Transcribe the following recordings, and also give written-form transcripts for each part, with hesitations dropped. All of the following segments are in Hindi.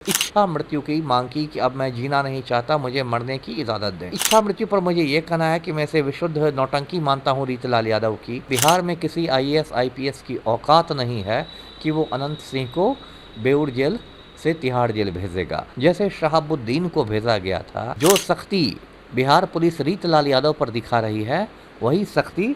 इच्छा मृत्यु की मांग की कि अब मैं जीना नहीं चाहता, मुझे मरने की इजाज़त दें। इच्छा मृत्यु पर मुझे ये कहना है कि मैं इसे विशुद्ध नौटंकी मानता हूँ रीतलाल यादव की। बिहार में किसी आईएएस आईपीएस की औकात नहीं है कि वो अनंत सिंह को बेऊर जेल से तिहाड़ जेल भेजेगा। जैसे शहाबुद्दीन को भेजा गया था, जो सख्ती बिहार पुलिस रीतलाल यादव पर दिखा रही है, वही सख्ती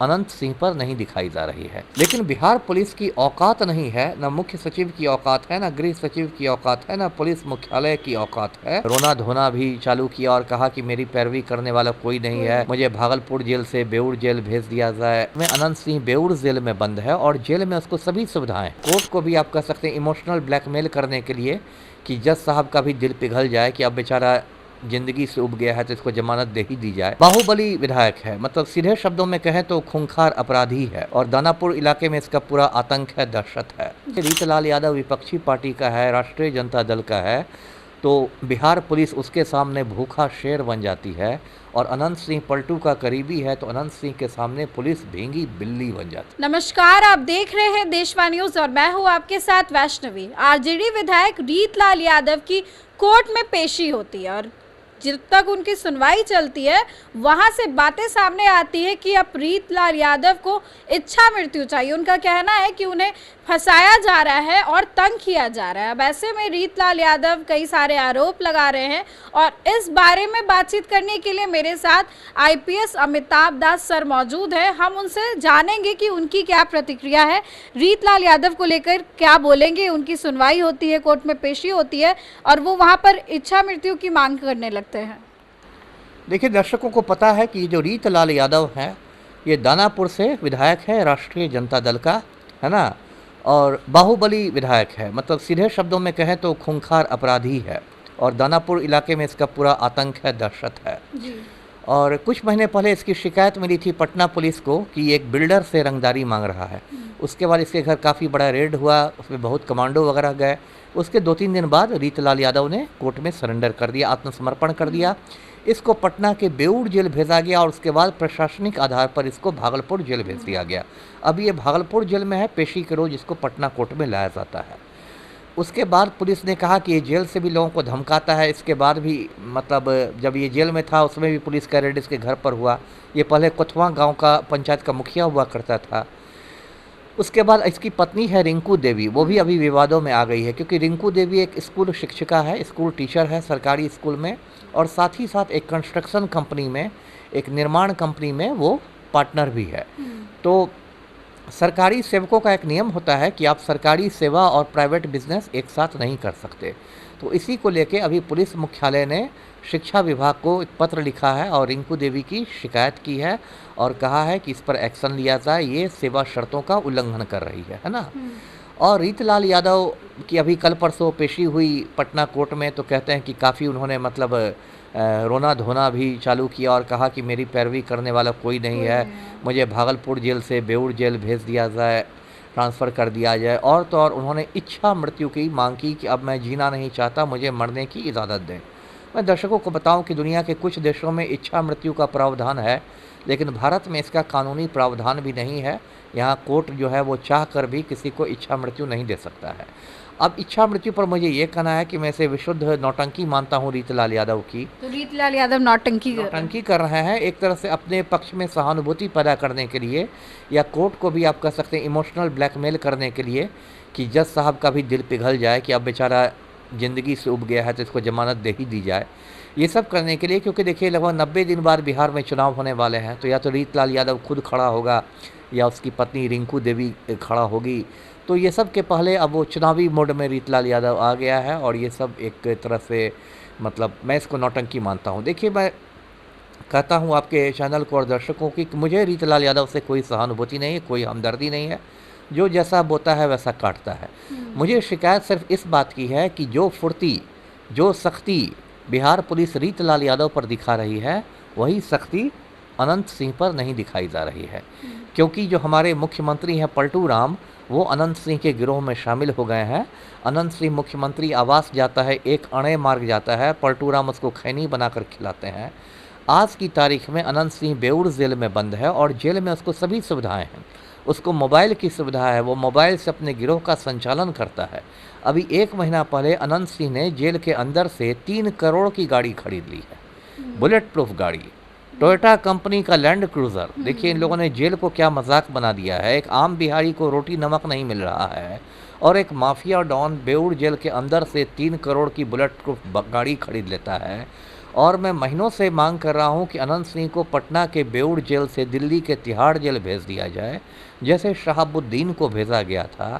अनंत सिंह पर नहीं दिखाई जा रही है। लेकिन बिहार पुलिस की औकात नहीं है, न मुख्य सचिव की औकात है, न गृह सचिव की औकात है, न पुलिस मुख्यालय की औकात है। रोना धोना भी चालू किया और कहा कि मेरी पैरवी करने वाला कोई नहीं है, मुझे भागलपुर जेल से बेऊर जेल भेज दिया जाए। में अनंत सिंह बेऊर जेल में बंद है और जेल में उसको सभी सुविधाएं, कोर्ट को भी आप कह सकते हैं इमोशनल ब्लैकमेल करने के लिए कि जज साहब का भी दिल पिघल जाए कि अब बेचारा जिंदगी से उब गया है तो इसको जमानत दे ही दी जाए। बाहुबली विधायक है, मतलब सीधे शब्दों में कहें तो खूंखार अपराधी है और दानापुर इलाके में इसका पूरा आतंक है, दहशत है। रीतलाल यादव विपक्षी पार्टी का है, राष्ट्रीय जनता दल का है, तो बिहार पुलिस उसके सामने भूखा शेर बन जाती है और अनंत सिंह पलटू का करीबी है तो अनंत सिंह के सामने पुलिस भींगी बिल्ली बन जाती। नमस्कार, आप देख रहे हैं देशवा न्यूज और मैं हूं आपके साथ वैष्णवी। आरजेडी विधायक रीतलाल यादव की कोर्ट में पेशी होती है और जब तक उनकी सुनवाई चलती है वहां से बातें सामने आती है कि अब रीतलाल यादव को इच्छा मृत्यु चाहिए। उनका कहना है कि उन्हें फंसाया जा रहा है और तंग किया जा रहा है। अब ऐसे में रीतलाल यादव कई सारे आरोप लगा रहे हैं और इस बारे में बातचीत करने के लिए मेरे साथ आईपीएस अमिताभ दास सर मौजूद हैं। हम उनसे जानेंगे कि उनकी क्या प्रतिक्रिया है, रीतलाल यादव को लेकर क्या बोलेंगे। उनकी सुनवाई होती है, कोर्ट में पेशी होती है और वो वहाँ पर इच्छा मृत्यु की मांग करने लगते हैं। देखिए, दर्शकों को पता है कि जो रीतलाल यादव है ये दानापुर से विधायक है, राष्ट्रीय जनता दल का, है ना, और बाहुबली विधायक है, मतलब सीधे शब्दों में कहें तो खूंखार अपराधी है और दानापुर इलाके में इसका पूरा आतंक है, दहशत है जी। और कुछ महीने पहले इसकी शिकायत मिली थी पटना पुलिस को कि एक बिल्डर से रंगदारी मांग रहा है। उसके बाद इसके घर काफ़ी बड़ा रेड हुआ, उसमें बहुत कमांडो वगैरह गए। उसके 2-3 दिन बाद रीतलाल यादव ने कोर्ट में सरेंडर कर दिया, आत्मसमर्पण कर दिया। इसको पटना के बेऊर जेल भेजा गया और उसके बाद प्रशासनिक आधार पर इसको भागलपुर जेल भेज दिया गया। अब ये भागलपुर जेल में है, पेशी के रोज इसको पटना कोर्ट में लाया जाता है। उसके बाद पुलिस ने कहा कि ये जेल से भी लोगों को धमकाता है। इसके बाद भी मतलब जब ये जेल में था उसमें भी पुलिस का रेड इसके घर पर हुआ। ये पहले कोथवा गांव का पंचायत का मुखिया हुआ करता था। उसके बाद इसकी पत्नी है रिंकू देवी, वो भी अभी विवादों में आ गई है क्योंकि रिंकू देवी एक स्कूल शिक्षिका है, स्कूल टीचर है सरकारी स्कूल में और साथ ही साथ एक कंस्ट्रक्शन कंपनी में, एक निर्माण कंपनी में वो पार्टनर भी है। तो सरकारी सेवकों का एक नियम होता है कि आप सरकारी सेवा और प्राइवेट बिजनेस एक साथ नहीं कर सकते। तो इसी को लेके अभी पुलिस मुख्यालय ने शिक्षा विभाग को एक पत्र लिखा है और रिंकू देवी की शिकायत की है और कहा है कि इस पर एक्शन लिया जाए, ये सेवा शर्तों का उल्लंघन कर रही है ना। और रीतलाल यादव की अभी कल परसों पेशी हुई पटना कोर्ट में, तो कहते हैं कि काफ़ी उन्होंने मतलब रोना धोना भी चालू किया और कहा कि मेरी पैरवी करने वाला कोई नहीं है, मुझे भागलपुर जेल से बेऊर जेल भेज दिया जाए, ट्रांसफ़र कर दिया जाए। और तो और उन्होंने इच्छा मृत्यु की मांग की कि अब मैं जीना नहीं चाहता, मुझे मरने की इजाज़त दें। मैं दर्शकों को बताऊं कि दुनिया के कुछ देशों में इच्छा मृत्यु का प्रावधान है, लेकिन भारत में इसका कानूनी प्रावधान भी नहीं है। यहाँ कोर्ट जो है वो चाह कर भी किसी को इच्छा मृत्यु नहीं दे सकता है। अब इच्छा मृत्यु पर मुझे ये कहना है कि मैं इसे विशुद्ध नौटंकी मानता हूँ रीतलाल यादव की। तो रीतलाल यादव नौटंकी कर रहे हैं, एक तरह से अपने पक्ष में सहानुभूति पैदा करने के लिए या कोर्ट को भी आप कह सकते हैं इमोशनल ब्लैकमेल करने के लिए कि जज साहब का भी दिल पिघल जाए कि अब बेचारा ज़िंदगी से उब गया है तो इसको ज़मानत दे ही दी जाए। ये सब करने के लिए, क्योंकि देखिए लगभग 90 दिन बाद बिहार में चुनाव होने वाले हैं, तो या तो रीतलाल यादव खुद खड़ा होगा या उसकी पत्नी रिंकू देवी खड़ा होगी। तो ये सब के पहले अब वो चुनावी मोड में रीतलाल यादव आ गया है और ये सब एक तरह से मतलब मैं इसको नौटंकी मानता हूँ। देखिए, मैं कहता हूँ आपके चैनल को और दर्शकों की कि मुझे रीतलाल यादव से कोई सहानुभूति नहीं है, कोई हमदर्दी नहीं है। जो जैसा बोता है वैसा काटता है। मुझे शिकायत सिर्फ इस बात की है कि जो फुर्ती, जो सख्ती बिहार पुलिस रीतलाल यादव पर दिखा रही है, वही सख्ती अनंत सिंह पर नहीं दिखाई जा रही है। क्योंकि जो हमारे मुख्यमंत्री हैं पलटू राम, वो अनंत सिंह के गिरोह में शामिल हो गए हैं। अनंत सिंह मुख्यमंत्री आवास जाता है, एक अणे मार्ग जाता है, पलटू राम उसको खैनी बनाकर खिलाते हैं। आज की तारीख में अनंत सिंह बेऊर जेल में बंद है और जेल में उसको सभी सुविधाएं हैं। उसको मोबाइल की सुविधा है, वो मोबाइल से अपने गिरोह का संचालन करता है। अभी 1 महीना पहले अनंत सिंह ने जेल के अंदर से 3 करोड़ की गाड़ी खरीद ली है, बुलेट प्रूफ गाड़ी, टोयोटा कंपनी का लैंड क्रूज़र। देखिए इन लोगों ने जेल को क्या मजाक बना दिया है। एक आम बिहारी को रोटी नमक नहीं मिल रहा है और एक माफिया डॉन बेऊर जेल के अंदर से 3 करोड़ की बुलेट प्रूफ गाड़ी खरीद लेता है। और मैं महीनों से मांग कर रहा हूं कि अनंत सिंह को पटना के बेऊर जेल से दिल्ली के तिहाड़ जेल भेज दिया जाए, जैसे शहाबुद्दीन को भेजा गया था।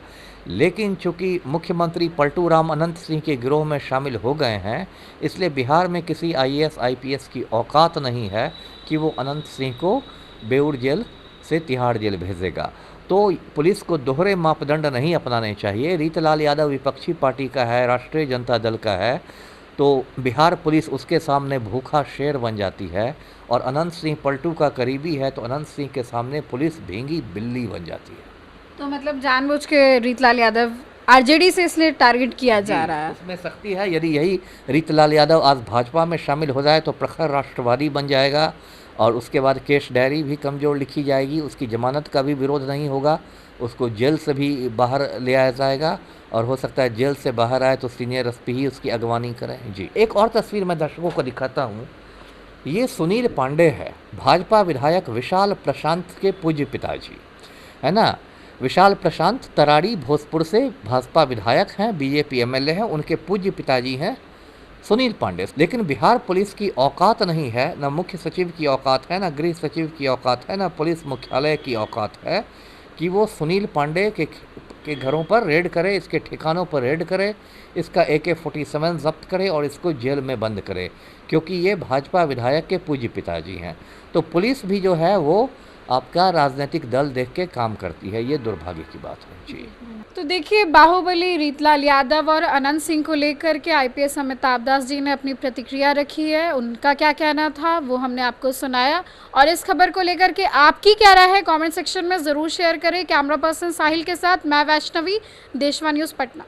लेकिन चूंकि मुख्यमंत्री पलटू राम अनंत सिंह के गिरोह में शामिल हो गए हैं, इसलिए बिहार में किसी IAS IPS की औकात नहीं है कि वो अनंत सिंह को बेऊर जेल से तिहाड़ जेल भेजेगा। तो पुलिस को दोहरे मापदंड नहीं अपनाने चाहिए। रीतलाल यादव विपक्षी पार्टी का है, राष्ट्रीय जनता दल का है, तो बिहार पुलिस उसके सामने भूखा शेर बन जाती है। और अनंत सिंह पलटू का करीबी है, तो अनंत सिंह के सामने पुलिस भींगी बिल्ली बन जाती है। तो मतलब जानबूझ के रीतलाल यादव RJD से इसलिए टारगेट किया जा रहा है। उसमें सख्ती है। यदि यही रीतलाल यादव आज भाजपा में शामिल हो जाए तो प्रखर राष्ट्रवादी बन जाएगा और उसके बाद केस डायरी भी कमज़ोर लिखी जाएगी, उसकी जमानत का भी विरोध नहीं होगा, उसको जेल से भी बाहर ले आया जाएगा और हो सकता है जेल से बाहर आए तो सीनियर SP ही उसकी अगवानी करें। जी, एक और तस्वीर मैं दर्शकों को दिखाता हूँ। ये सुनील पांडे है, भाजपा विधायक विशाल प्रशांत के पूज्य पिताजी, है ना। विशाल प्रशांत तराड़ी भोजपुर से भाजपा विधायक हैं, BJP MLA हैं, उनके पूज्य पिताजी हैं सुनील पांडे। लेकिन बिहार पुलिस की औकात नहीं है, न मुख्य सचिव की औकात है, न गृह सचिव की औकात है, न पुलिस मुख्यालय की औकात है कि वो सुनील पांडे के घरों पर रेड करे, इसके ठिकानों पर रेड करे, इसका AK-47 जब्त करे और इसको जेल में बंद करे, क्योंकि ये भाजपा विधायक के पूज्य पिताजी हैं। तो पुलिस भी जो है वो आपका राजनीतिक दल देख के काम करती है, ये दुर्भाग्य की बात है। जी, तो देखिए, बाहुबली रीतलाल यादव और अनंत सिंह को लेकर के IPS अमिताभ दास जी ने अपनी प्रतिक्रिया रखी है। उनका क्या कहना था वो हमने आपको सुनाया। और इस खबर को लेकर के आपकी क्या राय है, कमेंट सेक्शन में ज़रूर शेयर करें। कैमरा पर्सन साहिल के साथ मैं वैष्णवी, देशवा न्यूज़ पटना।